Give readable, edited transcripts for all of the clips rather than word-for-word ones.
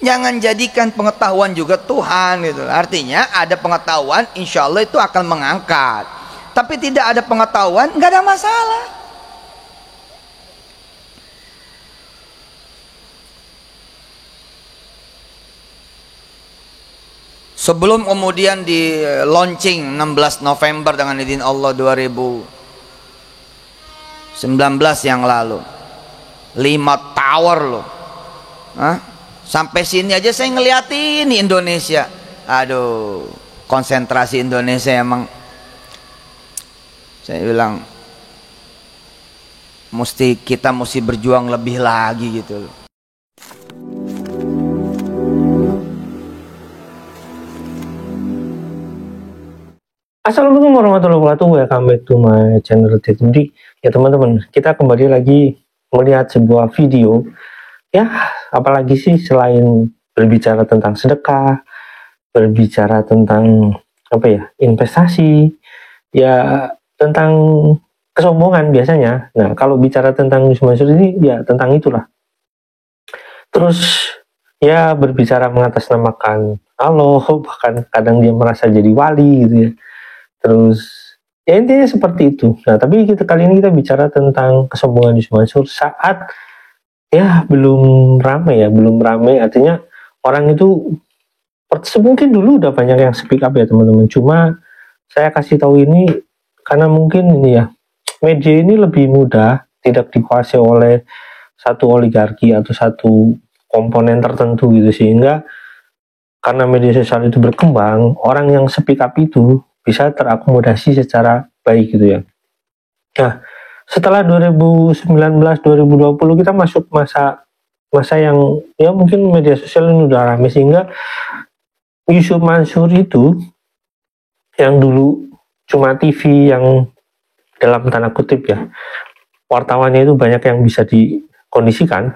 Jangan jadikan pengetahuan juga Tuhan gitu. Artinya ada pengetahuan, insya Allah itu akan mengangkat. Tapi tidak ada pengetahuan, nggak ada masalah. Sebelum kemudian di launching 16 November dengan izin Allah 2019 yang lalu, 5 tower loh. Hah? Sampai sini aja saya ngeliatin Indonesia. Aduh, konsentrasi Indonesia emang. Saya bilang kita mesti berjuang lebih lagi gitu loh. Assalamualaikum warahmatullahi wabarakatuh. Welcome back to my channel Deddy. Ya teman-teman, kita kembali lagi melihat sebuah video. Ya, apalagi sih selain berbicara tentang sedekah, berbicara tentang investasi, ya tentang kesombongan biasanya. Nah, kalau bicara tentang Yusuf Mansur ini ya tentang itulah. Terus ya berbicara mengatasnamakan Allah, bahkan kadang dia merasa jadi wali gitu ya. Terus ya intinya seperti itu. Nah, tapi kali ini kita bicara tentang kesombongan Yusuf Mansur saat ya belum ramai artinya orang itu mungkin dulu udah banyak yang speak up ya teman-teman, cuma saya kasih tahu ini karena mungkin ini ya media ini lebih mudah, tidak dikuasai oleh satu oligarki atau satu komponen tertentu gitu, sehingga karena media sosial itu berkembang, orang yang speak up itu bisa terakomodasi secara baik gitu ya. Nah, setelah 2019-2020 kita masuk masa yang ya mungkin media sosial ini udah ramai, sehingga Yusuf Mansur itu yang dulu cuma TV yang dalam tanda kutip ya wartawannya itu banyak yang bisa dikondisikan.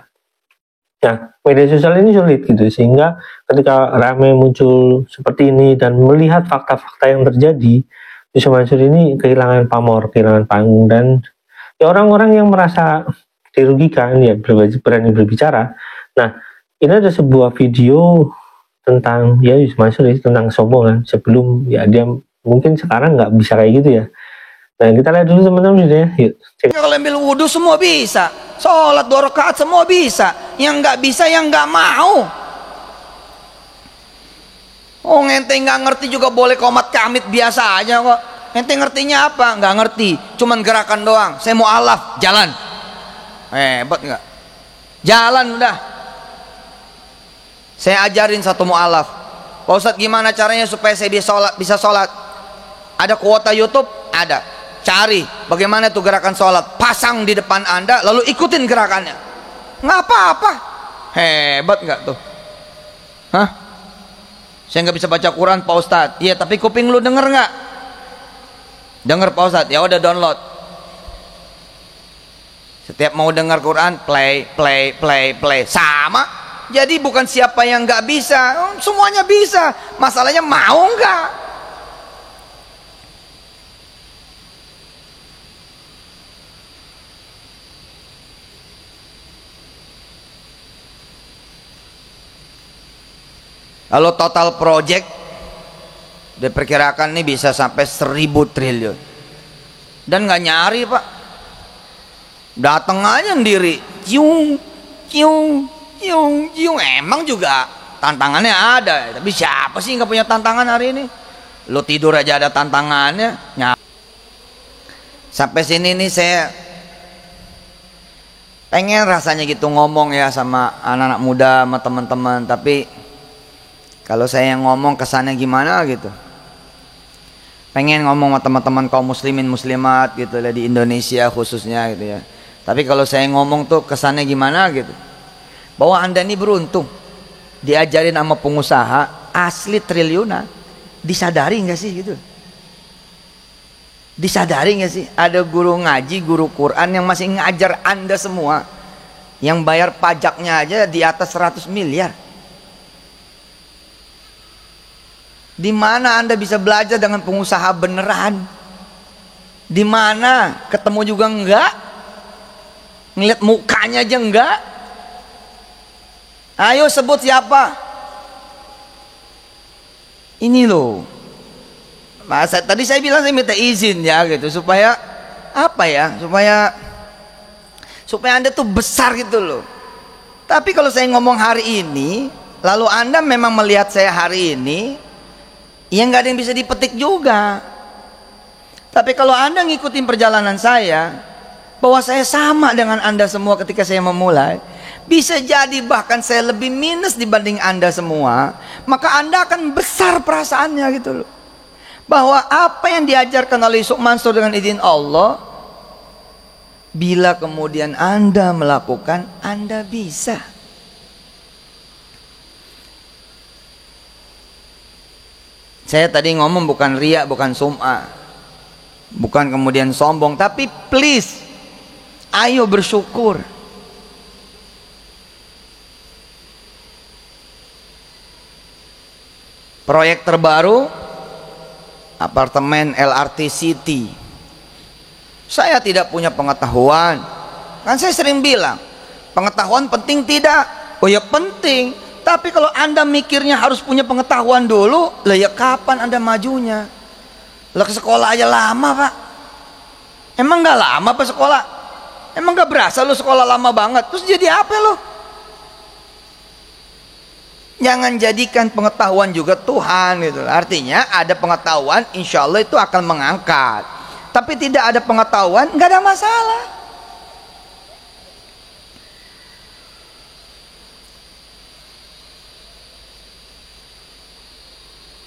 Nah, media sosial ini sulit gitu, sehingga ketika ramai muncul seperti ini dan melihat fakta-fakta yang terjadi, Yusuf Mansur ini kehilangan pamor, kehilangan panggung, dan ya orang-orang yang merasa dirugikan ya berani berbicara. Nah, ini ada sebuah video tentang ya Yusuf Mansur tentang kesombongan sebelum ya dia mungkin sekarang nggak bisa kayak gitu ya. Nah, kita lihat dulu teman-teman videonya. Yuk, cek. Kalau ambil wudhu semua bisa, sholat 2 rakaat semua bisa, yang nggak bisa yang nggak mau. Oh, ente nggak ngerti juga boleh komat kamit biasa aja kok. Ente ngertinya apa? Nggak ngerti, cuman gerakan doang. Saya mau alaf, jalan. Hebat nggak? Jalan udah. Saya ajarin satu mu'alaf. Pak Ustadz, gimana caranya supaya saya bisa sholat? Ada kuota YouTube? Ada. Cari bagaimana tuh gerakan sholat. Pasang di depan Anda, lalu ikutin gerakannya. Nggak apa-apa. Hebat nggak tuh? Hah? Saya nggak bisa baca Quran Pak Ustadz. Iya, tapi kuping lu denger nggak? Dengar Pak Ustadz, ya udah download. Setiap mau dengar Quran, play. Sama. Jadi bukan siapa yang nggak bisa, semuanya bisa. Masalahnya mau nggak? Kalau total project diperkirakan nih bisa sampai 1.000 triliun, dan nggak nyari Pak, datang aja sendiri, ciung. Emang juga tantangannya ada, tapi siapa sih nggak punya tantangan hari ini? Lo tidur aja ada tantangannya. Sampai sini nih saya pengen rasanya gitu ngomong ya sama anak-anak muda, sama teman-teman, tapi kalau saya yang ngomong kesannya gimana gitu. Pengen ngomong sama teman-teman kaum muslimin muslimat gitu ya, di Indonesia khususnya gitu ya. Tapi kalau saya ngomong tuh kesannya gimana gitu. Bahwa Anda ini beruntung diajarin sama pengusaha asli triliunan. Disadari nggak sih gitu? Disadari nggak sih ada guru ngaji, guru Quran yang masih ngajar Anda semua, yang bayar pajaknya aja di atas 100 miliar. Di mana Anda bisa belajar dengan pengusaha beneran? Di mana ketemu juga enggak? Ngeliat mukanya aja enggak? Ayo sebut siapa? Ini loh. Tadi saya bilang saya minta izin ya gitu supaya apa ya? Supaya Anda tuh besar gitu loh. Tapi kalau saya ngomong hari ini, lalu Anda memang melihat saya hari ini, ya nggak ada yang bisa dipetik juga. Tapi kalau Anda ngikutin perjalanan saya, bahwa saya sama dengan Anda semua ketika saya memulai, bisa jadi bahkan saya lebih minus dibanding Anda semua, maka Anda akan besar perasaannya gitu loh. Bahwa apa yang diajarkan oleh Yusuf Mansur dengan izin Allah, bila kemudian Anda melakukan, Anda bisa. Saya tadi ngomong bukan riak, bukan sum'ah, bukan kemudian sombong, tapi please, ayo bersyukur. Proyek terbaru apartemen LRT City. Saya tidak punya pengetahuan. Kan saya sering bilang, pengetahuan penting tidak? Oh ya penting. Tapi kalau Anda mikirnya harus punya pengetahuan dulu, lah ya kapan Anda majunya? Lah ke sekolah aja lama Pak. Emang gak lama Pak sekolah? Emang gak berasa lo sekolah lama banget? Terus jadi apa lo? Jangan jadikan pengetahuan juga Tuhan gitu. Artinya ada pengetahuan, insya Allah itu akan mengangkat. Tapi tidak ada pengetahuan, nggak ada masalah.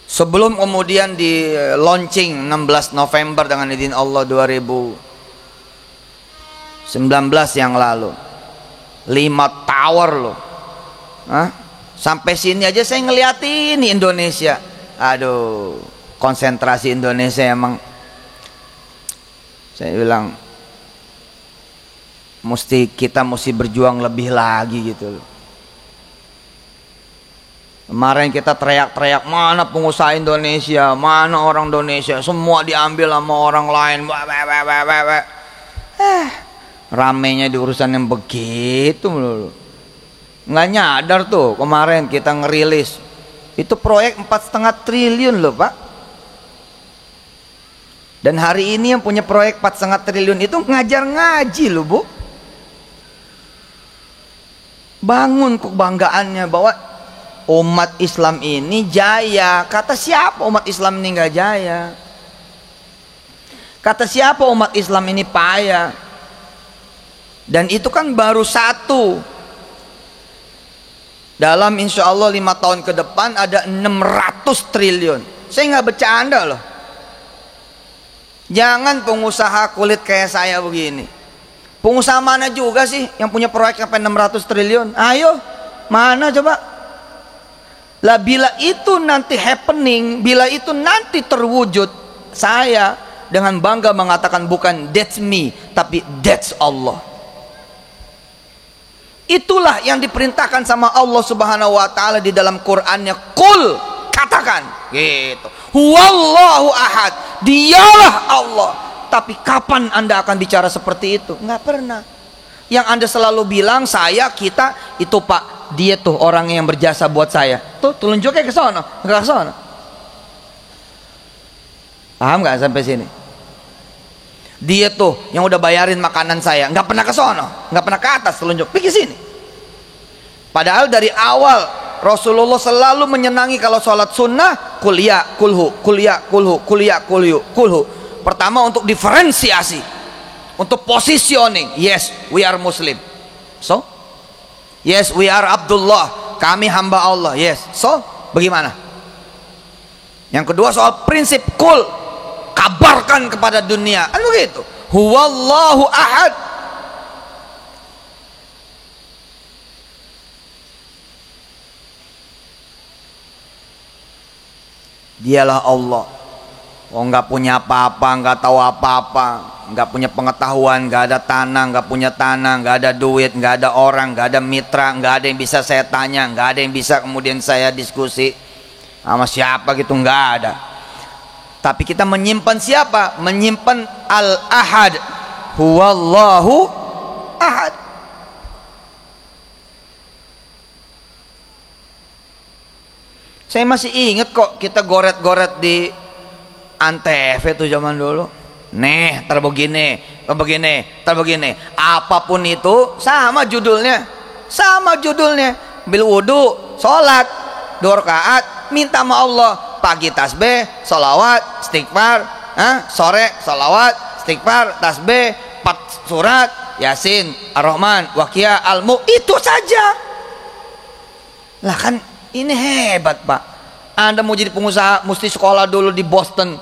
Sebelum kemudian di launching 16 November dengan izin Allah 2019 yang lalu, 5 tower loh. Hah? Sampai sini aja saya ngeliatin nih Indonesia. Aduh, konsentrasi Indonesia emang. Saya bilang kita mesti berjuang lebih lagi gitu loh. Kemarin kita teriak-teriak, mana pengusaha Indonesia, mana orang Indonesia, semua diambil sama orang lain. Ramenya di urusan yang begitu loh. Nggak nyadar tuh kemarin kita ngerilis itu proyek 4,5 triliun loh Pak. Dan hari ini yang punya proyek 4,5 triliun itu ngajar ngaji loh Bu. Bangun kebanggaannya bahwa umat Islam ini jaya. Kata siapa umat Islam ini nggak jaya? Kata siapa umat Islam ini payah? Dan itu kan baru satu. Dalam insya Allah 5 tahun ke depan ada 600 triliun. Saya nggak bercanda loh. Jangan pengusaha kulit kayak saya begini. Pengusaha mana juga sih yang punya proyek sampai 600 triliun? Ayo, mana coba? Lah bila itu nanti happening, bila itu nanti terwujud, saya dengan bangga mengatakan bukan that's me, tapi that's Allah. Itulah yang diperintahkan sama Allah Subhanahu wa taala di dalam Qur'annya. Qul, katakan gitu. Huwallahu ahad, dialah Allah. Tapi kapan Anda akan bicara seperti itu? Nggak pernah. Yang Anda selalu bilang saya, kita, itu Pak, dia tuh orang yang berjasa buat saya. Tuh telunjuknya ke sono, nggak ke sono. Paham nggak sampai sini? Dia tuh yang udah bayarin makanan saya, nggak pernah ke sono, nggak pernah ke atas telunjuk, pergi sini. Padahal dari awal Rasulullah selalu menyenangi kalau sholat sunnah, kuliah, kulhu, kuliah, kulhu, kuliah, kulhu. Pertama untuk diferensiasi, untuk positioning. Yes, we are Muslim. So, yes, we are Abdullah. Kami hamba Allah. Yes. So, bagaimana? Yang kedua soal prinsip kul, kabarkan kepada dunia. Kan begitu. Huwallahu ahad. Dialah Allah. Oh, nggak punya apa-apa, nggak tahu apa-apa, nggak punya pengetahuan, nggak ada tanah, nggak ada duit, nggak ada orang, nggak ada mitra, nggak ada yang bisa saya tanya, nggak ada yang bisa kemudian saya diskusi sama siapa gitu, nggak ada. Tapi kita menyimpan siapa? Menyimpan Al-Ahad. Huwallahu ahad. Saya masih inget kok kita goret-goret di Antv tuh zaman dulu. Nih, terbegini, terbegini. Apapun itu sama judulnya. Sama judulnya. Bil wudu, sholat, 2 rakaat, minta sama Allah. Pagi tasbih, sholawat, istighfar. Sore sholawat, istighfar, tasbih, 4 surat, Yasin, Ar-Rahman, Waqiah, Al-Mulk. Itu saja. Lah kan ini hebat, Pak. Anda mau jadi pengusaha mesti sekolah dulu di Boston,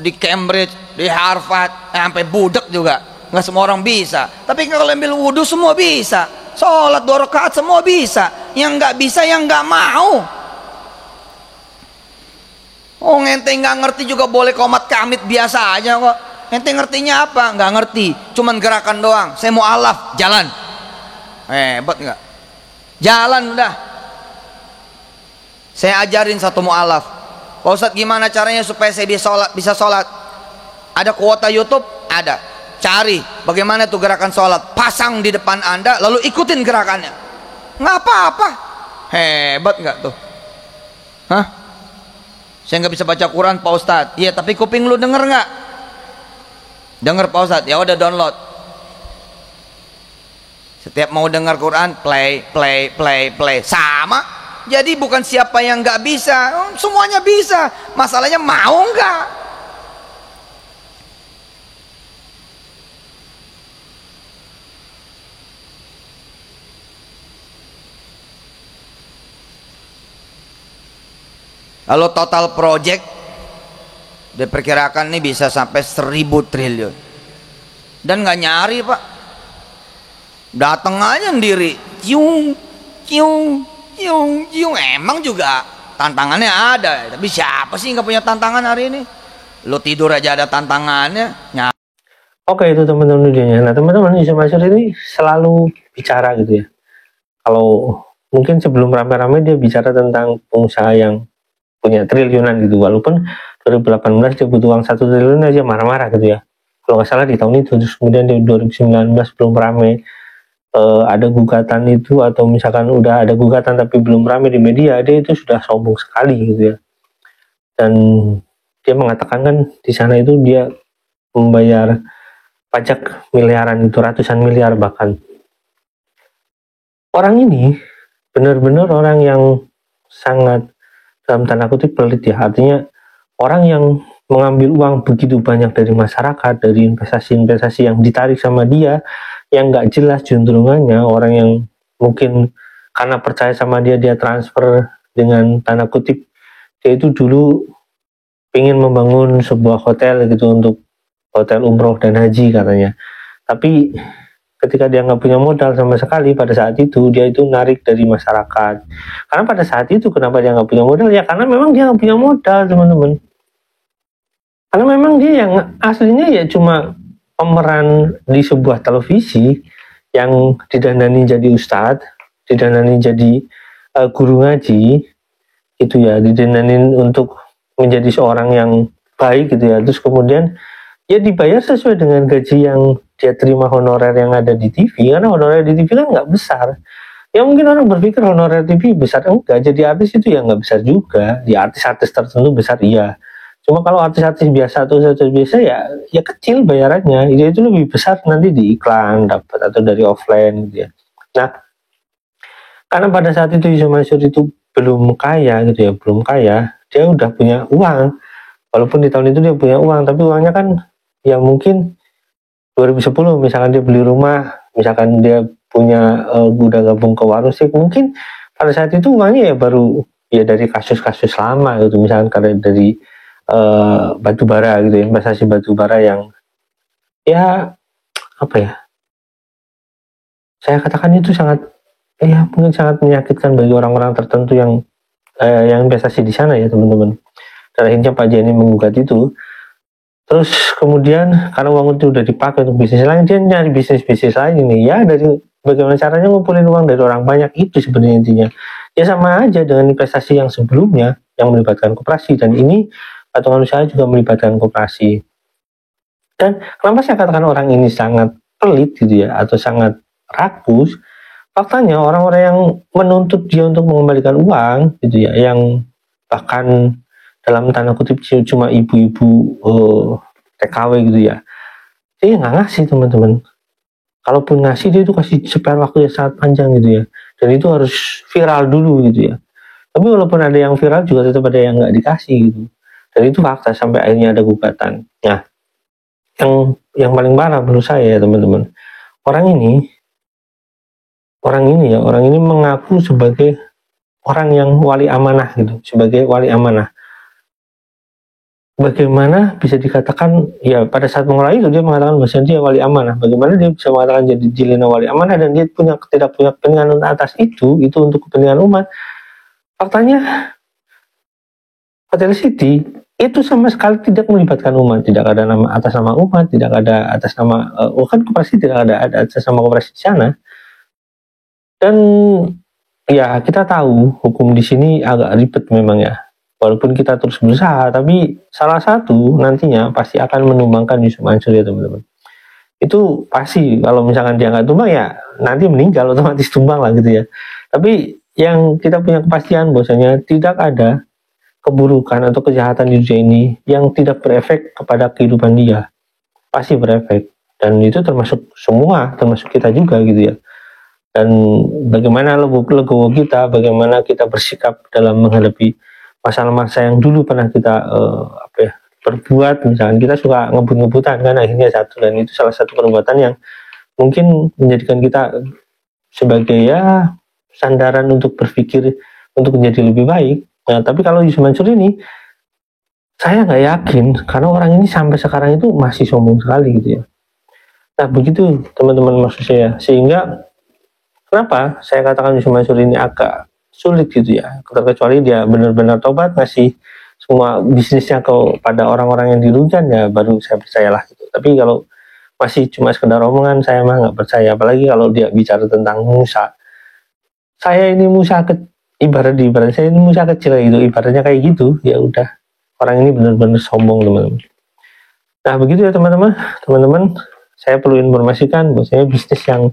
di Cambridge, di Harvard, sampai budak juga. Nggak semua orang bisa. Tapi kalau ambil wudhu semua bisa. Sholat 2 rakaat semua bisa. Yang nggak bisa yang nggak mau. Oh, ente nggak ngerti juga boleh komat kamit biasa aja kok. Ente ngertinya apa? Nggak ngerti. Cuman gerakan doang. Saya mau alaf, jalan. Hebat nggak? Jalan udah. Saya ajarin satu mu'alaf. Pak Ustadz, gimana caranya supaya saya bisa sholat? Ada kuota YouTube? Ada. Cari bagaimana tuh gerakan sholat. Pasang di depan Anda, lalu ikutin gerakannya. Nggak apa-apa. Hebat nggak tuh? Hah? Saya nggak bisa baca Quran, Pak Ustadz. Iya, tapi kuping lu denger nggak? Denger, Pak Ustadz. Ya udah, download. Setiap mau dengar Quran, play. Sama. Jadi bukan siapa yang nggak bisa, semuanya bisa. Masalahnya mau nggak? Kalau total project diperkirakan nih bisa sampai 1.000 triliun. Dan nggak nyari, Pak. Datang aja sendiri. Ciung. Emang juga tantangannya ada, tapi siapa sih nggak punya tantangan hari ini? Lo tidur aja ada tantangannya. Oke, itu teman-teman videonya. Nah, teman-teman, Yusuf Mansur ini selalu bicara gitu ya. Kalau mungkin sebelum rame-rame dia bicara tentang pengusaha yang punya triliunan gitu, walaupun 2018 dia butuh uang 1 triliun aja marah-marah gitu ya. Kalau nggak salah di tahun itu, terus kemudian di 2019 belum rame. Ada gugatan itu, atau misalkan udah ada gugatan tapi belum ramai di media, dia itu sudah sombong sekali gitu ya. Dan dia mengatakan kan di sana itu dia membayar pajak miliaran, itu ratusan miliar bahkan. Orang ini benar-benar orang yang sangat dalam tanda kutip pelit ya, artinya orang yang mengambil uang begitu banyak dari masyarakat, dari investasi-investasi yang ditarik sama dia, yang nggak jelas juntrungannya. Orang yang mungkin karena percaya sama dia transfer dengan tanda kutip, dia itu dulu ingin membangun sebuah hotel gitu, untuk hotel umroh dan haji katanya. Tapi ketika dia nggak punya modal sama sekali pada saat itu, dia itu narik dari masyarakat. Karena pada saat itu kenapa dia nggak punya modal? Ya karena memang dia nggak punya modal, teman-teman. Karena memang dia yang aslinya ya cuma pemeran di sebuah televisi yang didandani jadi ustadz, didandani jadi guru ngaji, itu ya, didandani untuk menjadi seorang yang baik gitu ya. Terus kemudian ya dibayar sesuai dengan gaji yang dia terima, honorer yang ada di TV. Karena honorer di TV kan nggak besar. Ya mungkin orang berpikir honorer TV besar, enggak. Jadi artis itu ya nggak besar juga. Di artis-artis tertentu besar iya. Cuma kalau artis-artis biasa atau artis biasa ya kecil bayarannya. Ya itu lebih besar nanti di iklan dapat, atau dari offline gitu ya. Nah, karena pada saat itu Yusuf Mansur itu belum kaya gitu ya, belum kaya, dia udah punya uang. Walaupun di tahun itu dia punya uang, tapi uangnya kan ya mungkin 2010 misalkan dia beli rumah, misalkan dia punya udah gabung ke Warusik, mungkin pada saat itu uangnya ya baru ya dari kasus-kasus lama gitu, misalkan karena dari batu bara gitu, investasi batu bara yang ya apa ya, saya katakan itu sangat mungkin sangat menyakitkan bagi orang-orang tertentu yang investasi di sana ya teman-teman. Dan akhirnya Pak Jani menggugat itu. Terus kemudian karena uang itu udah dipakai untuk bisnis lain, dia nyari bisnis lain ini ya, dari bagaimana caranya ngumpulin uang dari orang banyak, itu sebenarnya intinya. Ya sama aja dengan investasi yang sebelumnya yang melibatkan koperasi, dan ini patungan usaha juga melibatkan koperasi. Dan kenapa saya katakan orang ini sangat pelit gitu ya, atau sangat rakus? Faktanya orang-orang yang menuntut dia untuk mengembalikan uang gitu ya, yang bahkan dalam tanda kutip cuma ibu-ibu TKW gitu ya, dia nggak ngasih teman-teman. Kalaupun ngasih, dia itu kasih spare waktu yang sangat panjang gitu ya, dan itu harus viral dulu gitu ya. Tapi walaupun ada yang viral juga tetap ada yang nggak dikasih gitu, dan itu fakta sampai akhirnya ada gugatan. Nah, yang paling parah menurut saya ya teman-teman, orang ini mengaku sebagai orang yang wali amanah gitu, sebagai wali amanah. Bagaimana bisa dikatakan ya pada saat mengolah itu dia mengatakan bahwa dia wali amanah. Bagaimana dia bisa mengatakan jadi jilina wali amanah dan dia tidak punya kepentingan atas itu untuk kepentingan umat. Faktanya Hotel City itu sama sekali tidak melibatkan umat, tidak ada nama atas nama umat, tidak ada atas nama kan koperasi, tidak ada atas nama koperasi di sana. Dan ya kita tahu hukum di sini agak ribet memang ya. Walaupun kita terus berusaha, tapi salah satu nantinya pasti akan menumbangkan Yusuf Mansur ya teman-teman. Itu pasti, kalau misalkan dia nggak tumbang ya nanti meninggal, otomatis tumbang lah gitu ya. Tapi yang kita punya kepastian bahwasanya tidak ada keburukan atau kejahatan di dunia ini yang tidak berefek kepada kehidupan dia. Pasti berefek. Dan itu termasuk semua, termasuk kita juga gitu ya. Dan bagaimana legowo kita, bagaimana kita bersikap dalam menghadapi masalah-masalah yang dulu pernah kita berbuat. Misalkan kita suka ngebut-ngebutan kan, akhirnya satu, dan itu salah satu perbuatan yang mungkin menjadikan kita sebagai ya sandaran untuk berpikir untuk menjadi lebih baik. Nah, tapi kalau Yusuf Mansur ini saya nggak yakin, karena orang ini sampai sekarang itu masih sombong sekali gitu ya. Nah begitu teman-teman maksud saya, sehingga kenapa saya katakan Yusuf Mansur ini agak sulit gitu ya, kecuali dia benar-benar tobat ngasih semua bisnisnya kepada orang-orang yang dirugikan, ya baru saya percayalah gitu. Tapi kalau masih cuma sekedar omongan, saya mah nggak percaya. Apalagi kalau dia bicara tentang Musa, saya ini Musa ibarat saya ini Musa kecil gitu, ibaratnya kayak gitu. Ya udah, orang ini benar-benar sombong teman-teman. Nah begitu ya teman-teman, saya perlu informasikan bahwasanya bisnis yang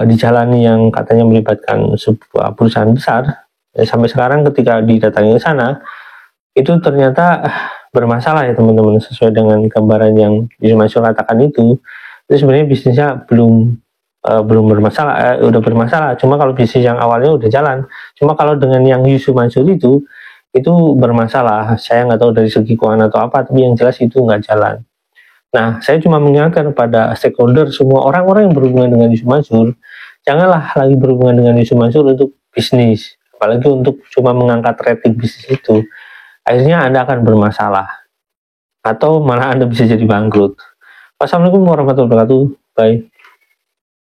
dijalani yang katanya melibatkan sebuah perusahaan besar, ya, sampai sekarang ketika didatangi ke sana itu ternyata bermasalah ya teman-teman. Sesuai dengan gambaran yang Yusuf Mansur katakan itu sebenarnya bisnisnya belum bermasalah, udah bermasalah. Cuma kalau bisnis yang awalnya udah jalan, cuma kalau dengan yang Yusuf Mansur itu bermasalah. Saya nggak tahu dari segi keuangan atau apa, tapi yang jelas itu nggak jalan. Nah, saya cuma mengingatkan kepada stakeholder, semua orang-orang yang berhubungan dengan Yusuf Mansur, janganlah lagi berhubungan dengan Yusuf Mansur untuk bisnis, apalagi untuk cuma mengangkat rating bisnis itu. Akhirnya Anda akan bermasalah, atau malah Anda bisa jadi bangkrut. Wassalamualaikum warahmatullahi wabarakatuh. Bye.